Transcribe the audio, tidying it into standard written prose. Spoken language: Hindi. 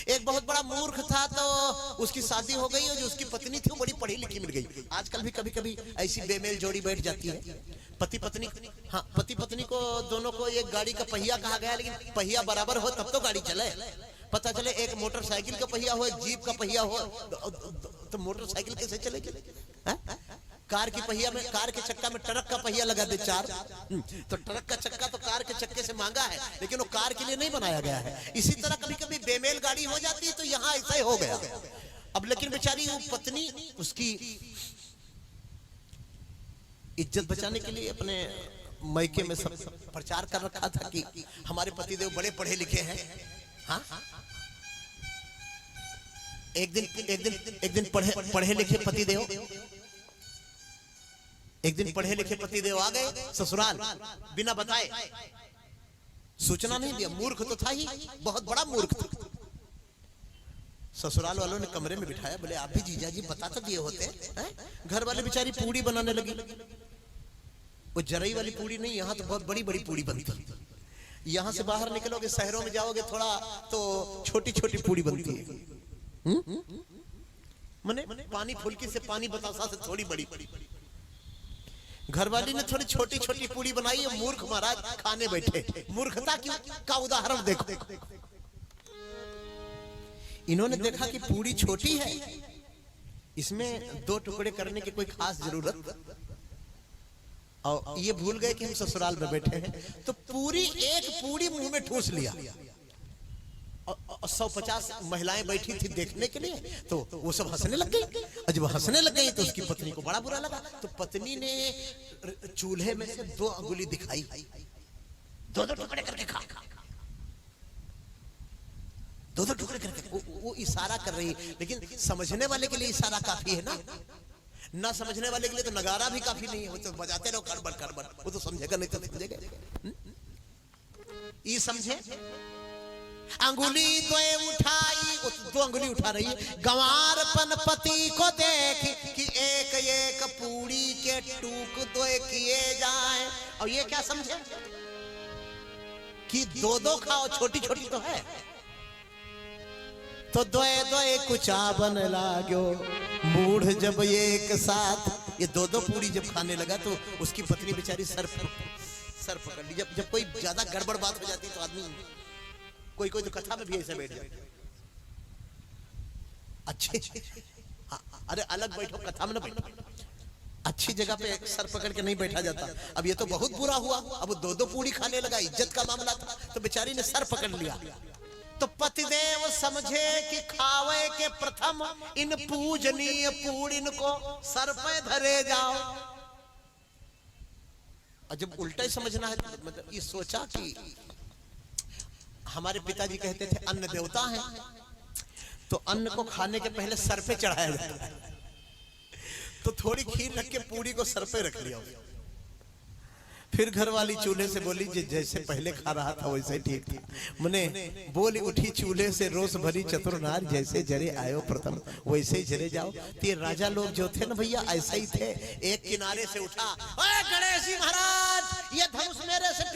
एक बहुत बड़ा मूर्ख था, तो उसकी शादी हो गई और जो उसकी पत्नी थी वो बड़ी पढ़ी लिखी मिल गई। आजकल भी कभी कभी ऐसी बेमेल जोड़ी बैठ जाती है, पति पत्नी। हाँ, पति पत्नी को दोनों को एक गाड़ी का पहिया कहा गया, लेकिन पहिया बराबर हो तब तो गाड़ी चले। पता चले एक मोटरसाइकिल का पहिया हो, एक जीप का पहिया हो, तो मोटरसाइकिल कैसे चलेगी? कार की पहिया में, कार के चक्का में ट्रक का पहिया लगा दे चार, तो ट्रक का चक्का तो कार के चक्के से महंगा है, लेकिन वो कार के लिए नहीं बनाया गया है। इसी तरह कभी कभी बेमेल गाड़ी हो जाती है, तो यहाँ ऐसा ही हो गया। अब लेकिन बेचारी वो पत्नी उसकी इज्जत बचाने के लिए अपने मायके में सब प्रचार कर रखा था कि हमारे पतिदेव बड़े पढ़े लिखे हैं। हाँ, एक दिन पढ़े लिखे पतिदेव, एक दिन पढ़े लिखे पतिदेव आ गए ससुराल बिना बताए, सूचना नहीं दिया। मूर्ख तो था ही, बहुत बड़ा मूर्ख था। ससुराल वालों ने कमरे में बिठाया, बोले आप भी जीजा जी बता तो दिए होते हैं। घर वाले बेचारी पूड़ी बनाने लगी। वो जरई वाली पूड़ी नहीं, यहाँ तो बहुत बड़ी बड़ी पूड़ी बनती। यहाँ से बाहर निकलोगे, शहरों में जाओगे थोड़ा, तो छोटी छोटी पूड़ी बनती है। मने पानी फुल्की से, पानी बतासा से थोड़ी बड़ी। घरवाली ने थोड़ी छोटी छोटी पूड़ी बनाई है। मूर्ख महाराज खाने बैठे। मूर्खता का उदाहरण देखो। इन्होंने देखा कि पूड़ी छोटी है, इसमें 2 टुकड़े करने की कोई खास जरूरत, और ये भूल गए कि हम ससुराल में बैठे हैं, तो पूरी एक पूड़ी मुंह में ठूस लिया। 150 महिलाएं बैठी थी देखने के लिए, तो वो सब हंसने लग गई। और जब हंसने लग गई तो उसकी पत्नी को बड़ा बुरा लगा। तो पत्नी ने चूल्हे में से 2 अंगुली दिखाई, 2 टुकड़े करके खा, 2 टुकड़े करके। वो इशारा कर रही है, लेकिन समझने वाले के लिए इशारा काफी है ना समझने वाले के लिए तो नगारा भी काफी नहीं है। वो तो बजाते रहो करबड़ करबड़, वो तो समझेगा नहीं तो समझेगा। ये समझे, अंगुली 2 उठाई, 2 अंगुली उठा रही है। गंवारपन पति को देख कि एक एक पूड़ी के टूक 2 किए जाए। और ये क्या समझे कि 2 खाओ, छोटी छोटी तो है, तो 2 कुचा बन लागो मूढ़ जब एक साथ। ये 2 पूड़ी जब खाने लगा तो उसकी पत्नी बेचारी सर पकड़ ली। जब कोई ज्यादा गड़बड़ बात हो जाती तो आदमी, कोई तो कथा में भी ऐसे बैठ जाए। अच्छे, अरे अलग बैठो, कथा में ना बैठो। अच्छी जगह पे सर पकड़ के नहीं बैठा जाता। अब ये तो बहुत बुरा हुआ। अब 2 पूड़ी खाने लगा, इज्जत का मामला था, तो बेचारी ने सर पकड़ लिया। तो पतिदेव समझे कि खावे के प्रथम इन पूजनीय पूड़िन को सर पे धरे जाओ। और जब उल्टा ही समझना है, मतलब ये सोचा कि हमारे पिताजी कहते थे अन्न देवता है, तो अन्न को खाने के पहले सर पे चढ़ाया जाता है। तो थोड़ी खीर रख के पूड़ी को सर पे रख लिया। फिर घरवाली चूल्हे से बोली, जैसे पहले खा रहा था वैसे ही ठीक था। मने बोली उठी चूल्हे से, रोष भरी चतुर नार, जैसे जरे आयो प्रथम वैसे ही जरे जाओ। तो ये राजा लोग जो थे ना भैया, ऐसा ही थे। एक किनारे से उठा, ओए गणेश जी महाराज, ये धनुष मेरे से